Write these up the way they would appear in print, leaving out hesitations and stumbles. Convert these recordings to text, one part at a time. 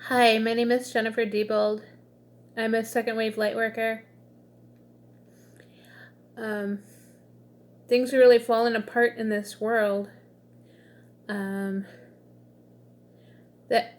Hi, my name is Jennifer Diebold. I'm a second wave light worker. Things are really falling apart in this world. That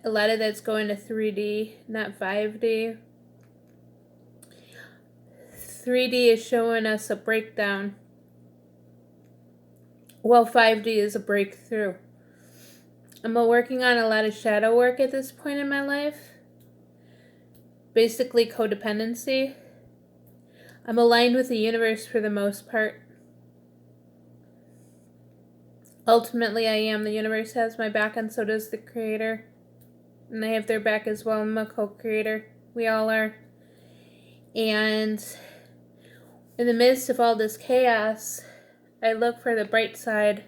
a lot of that's going to 3D, not 5D. 3D is showing us a breakdown, while 5D is a breakthrough. I'm working on a lot of shadow work at this point in my life. Basically codependency. I'm aligned with the universe for the most part. Ultimately, I am. The universe has my back, and so does the creator. And I have their back as well. I'm a co-creator. We all are. And in the midst of all this chaos, I look for the bright side.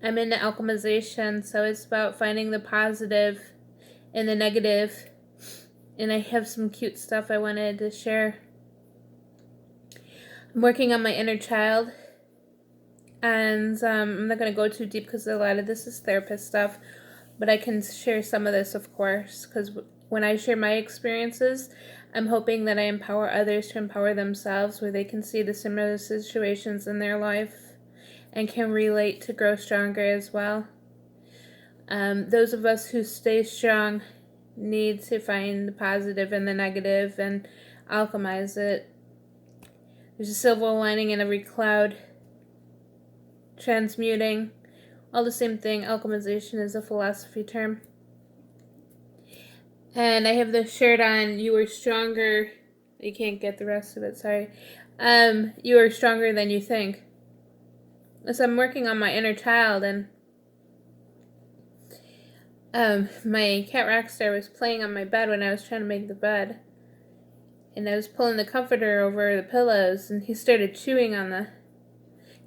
I'm into alchemization, so it's about finding the positive and the negative. And I have some cute stuff I wanted to share. I'm working on my inner child. And I'm not going to go too deep because a lot of this is therapist stuff. But I can share some of this, of course, because when I share my experiences, I'm hoping that I empower others to empower themselves, where they can see the similar situations in their life and can relate to grow stronger as well. Those of us who stay strong need to find the positive and the negative and alchemize it. There's a silver lining in every cloud. Transmuting, all the same thing. Alchemization is a philosophy term. And I have this shirt on, you are stronger. You can't get the rest of it, sorry. You are stronger than you think. So I'm working on my inner child, and my cat Rockstar was playing on my bed when I was trying to make the bed. And I was pulling the comforter over the pillows, and he started chewing on the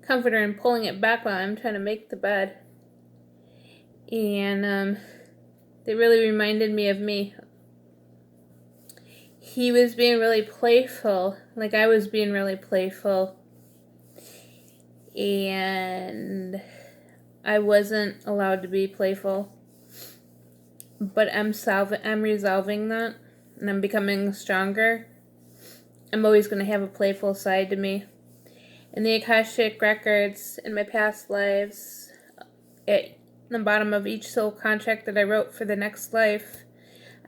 comforter and pulling it back while I'm trying to make the bed. And they really reminded me of me. He was being really playful, like I was being really playful, and I wasn't allowed to be playful. But I'm resolving that, and I'm becoming stronger. I'm always going to have a playful side to me. In the Akashic records, in my past lives, at the bottom of each soul contract that I wrote for the next life,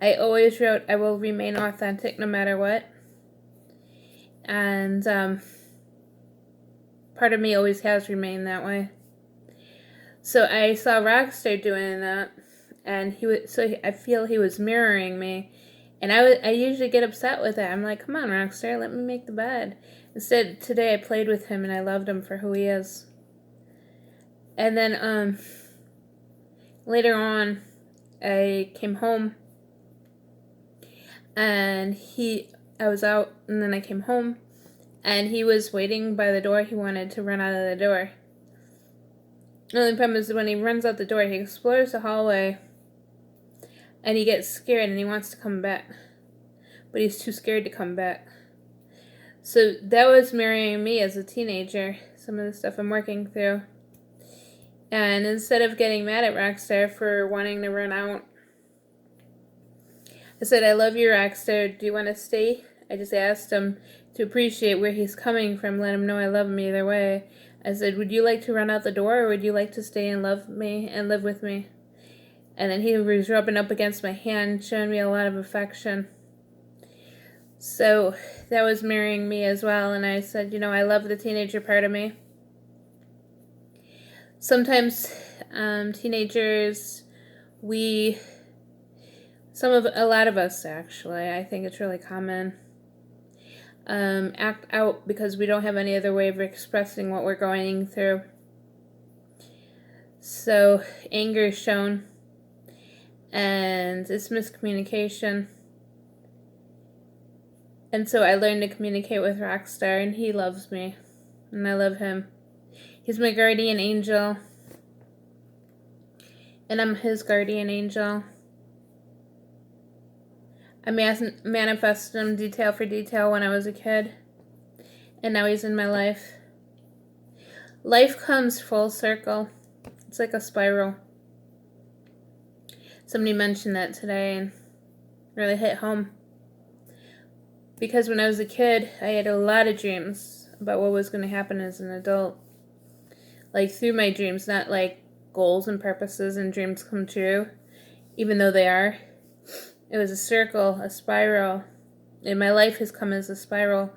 I always wrote, I will remain authentic no matter what. And part of me always has remained that way. So I saw Rockstar doing that, and I feel he was mirroring me. And I usually get upset with it. I'm like, come on, Rockstar, let me make the bed. Instead, today I played with him and I loved him for who he is. And then later on, I came home, and I was out, and then I came home, and he was waiting by the door. He wanted to run out of the door. The only problem is when he runs out the door, he explores the hallway, and he gets scared, and he wants to come back. But he's too scared to come back. So that was mirroring me as a teenager, some of the stuff I'm working through. And instead of getting mad at Rockstar for wanting to run out, I said, I love you, Rockstar. Do you want to stay? I just asked him to appreciate where he's coming from, let him know I love him either way. I said, would you like to run out the door, or would you like to stay and love me and live with me? And then he was rubbing up against my hand, showing me a lot of affection. So that was mirroring me as well. And I said, I love the teenager part of me. Sometimes teenagers, a lot of us actually, I think it's really common, act out because we don't have any other way of expressing what we're going through. So anger is shown, and it's miscommunication. And so I learned to communicate with Rockstar, and he loves me, and I love him. He's my guardian angel, and I'm his guardian angel. I manifested him detail for detail when I was a kid, and now he's in my life. Life comes full circle. It's like a spiral. Somebody mentioned that today, and really hit home. Because when I was a kid, I had a lot of dreams about what was going to happen as an adult. Like through my dreams, not like goals and purposes and dreams come true, even though they are. It was a circle, a spiral. And my life has come as a spiral,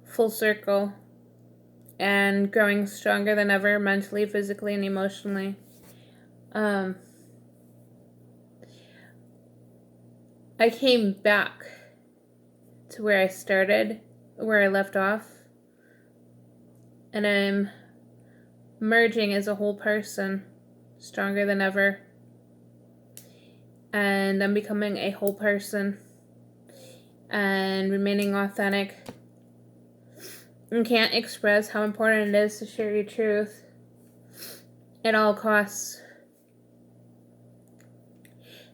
full circle, and growing stronger than ever, mentally, physically, and emotionally. I came back to where I started, where I left off, and I'm merging as a whole person, stronger than ever, and I'm becoming a whole person and remaining authentic, and can't express how important it is to share your truth at all costs.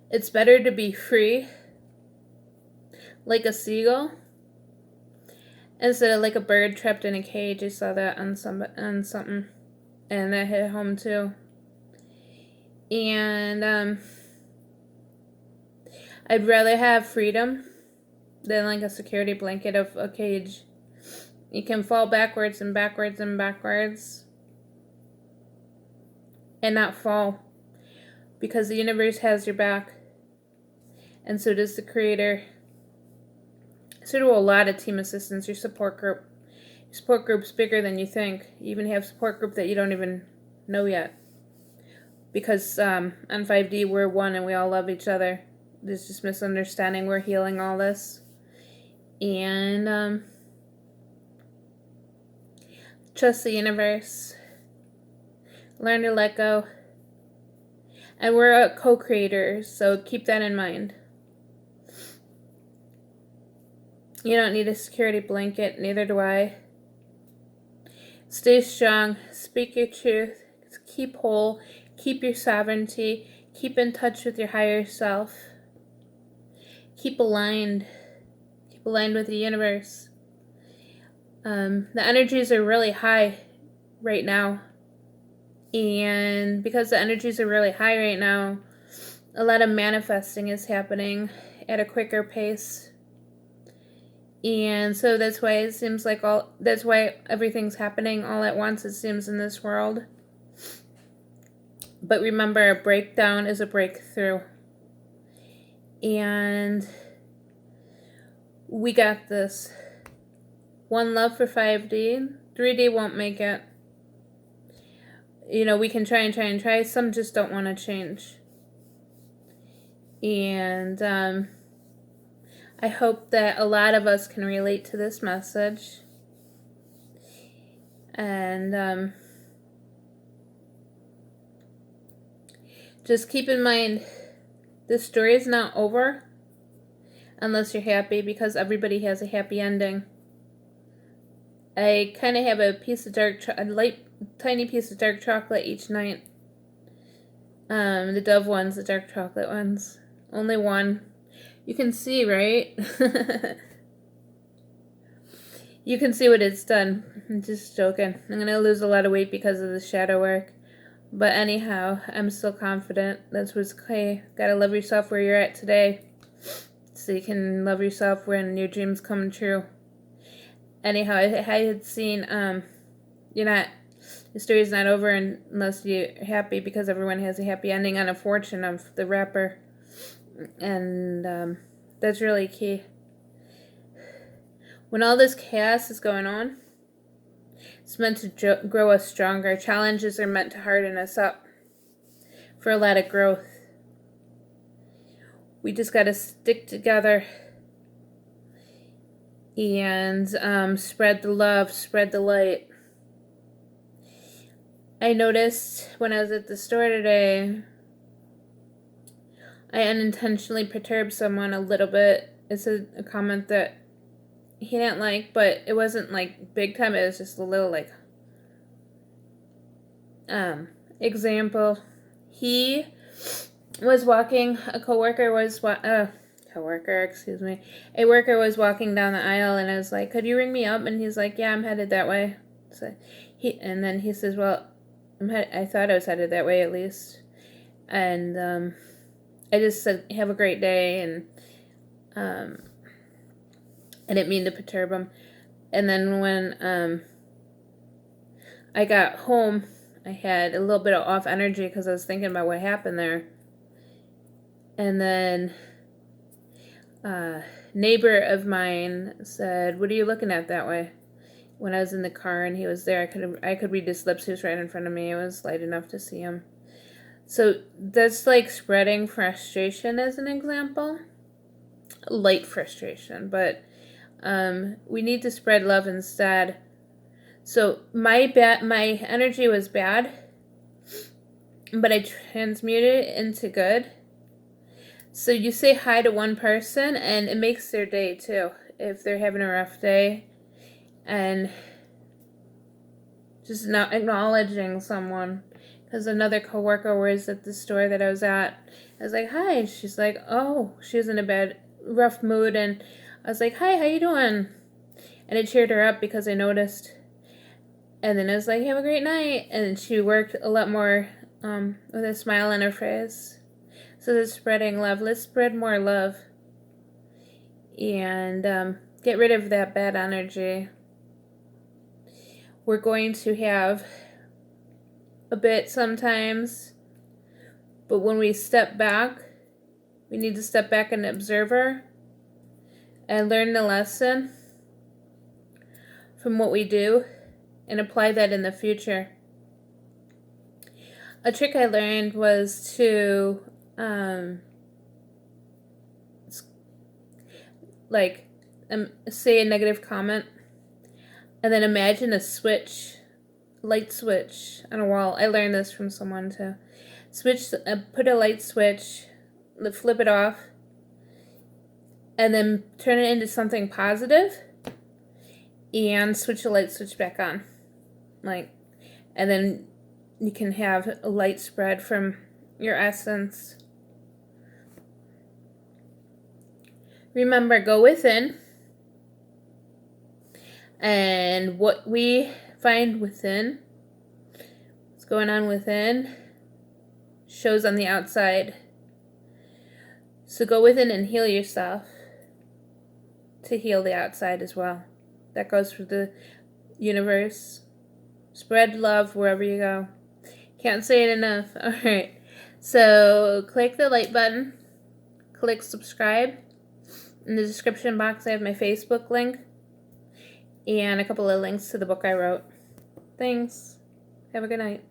It's better to be free, like a seagull, instead of like a bird trapped in a cage. I saw that on something, and that hit home too. And I'd rather have freedom than like a security blanket of a cage. You can fall backwards and backwards and backwards and not fall, because the universe has your back, and so does the Creator. So do a lot of team assistants, your support group. Your support group's bigger than you think. You even have support group that you don't even know yet. Because on 5D, we're one and we all love each other. There's just misunderstanding. We're healing all this. And trust the universe. Learn to let go. And we're co-creators, so keep that in mind. You don't need a security blanket, neither do I. Stay strong, speak your truth, keep whole, keep your sovereignty, keep in touch with your higher self. Keep aligned with the universe. The energies are really high right now. And because the energies are really high right now, a lot of manifesting is happening at a quicker pace. And so that's why it seems like that's why everything's happening all at once, it seems, in this world. But remember, a breakdown is a breakthrough. And we got this. One love for 5D. 3D won't make it. You know, we can try and try and try. Some just don't want to change. And I hope that a lot of us can relate to this message. And just keep in mind, this story is not over unless you're happy, because everybody has a happy ending. I kind of have a piece of a light, tiny piece of dark chocolate each night. The Dove ones, the dark chocolate ones. Only one. You can see, right? You can see what it's done. I'm just joking. I'm going to lose a lot of weight because of the shadow work. But anyhow, I'm still confident. That's what's okay. Gotta love yourself where you're at today, so you can love yourself when your dreams come true. Anyhow, I had seen, the story's not over unless you're happy, because everyone has a happy ending on A Fortune of the rapper. And that's really key. When all this chaos is going on, it's meant to grow us stronger. Challenges are meant to harden us up for a lot of growth. We just got to stick together and spread the love, spread the light. I noticed when I was at the store today, I unintentionally perturbed someone a little bit. It's a comment that he didn't like, but it wasn't like big time. It was just a little like example. He was walking. A worker was walking down the aisle, and I was like, "Could you ring me up?" And he's like, "Yeah, I'm headed that way." So then he says, "Well, I thought I was headed that way at least." And I just said, "Have a great day," and I didn't mean to perturb him. And then when I got home, I had a little bit of off energy because I was thinking about what happened there. And then neighbor of mine said, "What are you looking at that way?" When I was in the car and he was there, I could read his lips. He was right in front of me. It was light enough to see him. So that's like spreading frustration as an example. Light frustration, but we need to spread love instead. So my energy was bad, but I transmuted it into good. So you say hi to one person and it makes their day too. If they're having a rough day, and just not acknowledging someone. Because another coworker was at the store that I was at. I was like, "Hi." And she's like, "Oh," she was in a rough mood, and I was like, "Hi, how you doing?" And it cheered her up because I noticed. And then I was like, "Have a great night." And she worked a lot more with a smile on her face. So that's spreading love. Let's spread more love. And get rid of that bad energy. We're going to have a bit sometimes, but when we step back, we need to step back and observer and learn the lesson from what we do and apply that in the future. A trick I learned was to say a negative comment and then imagine a light switch on a wall. I learned this from someone too. Put a light switch, flip it off, and then turn it into something positive, and switch the light switch back on. And then you can have a light spread from your essence. Remember, go within, and what we find within, what's going on within, shows on the outside. So go within and heal yourself to heal the outside as well. That goes for the universe. Spread love wherever you go. Can't say it enough. Alright. So click the like button. Click subscribe. In the description box I have my Facebook link. And a couple of links to the book I wrote. Thanks. Have a good night.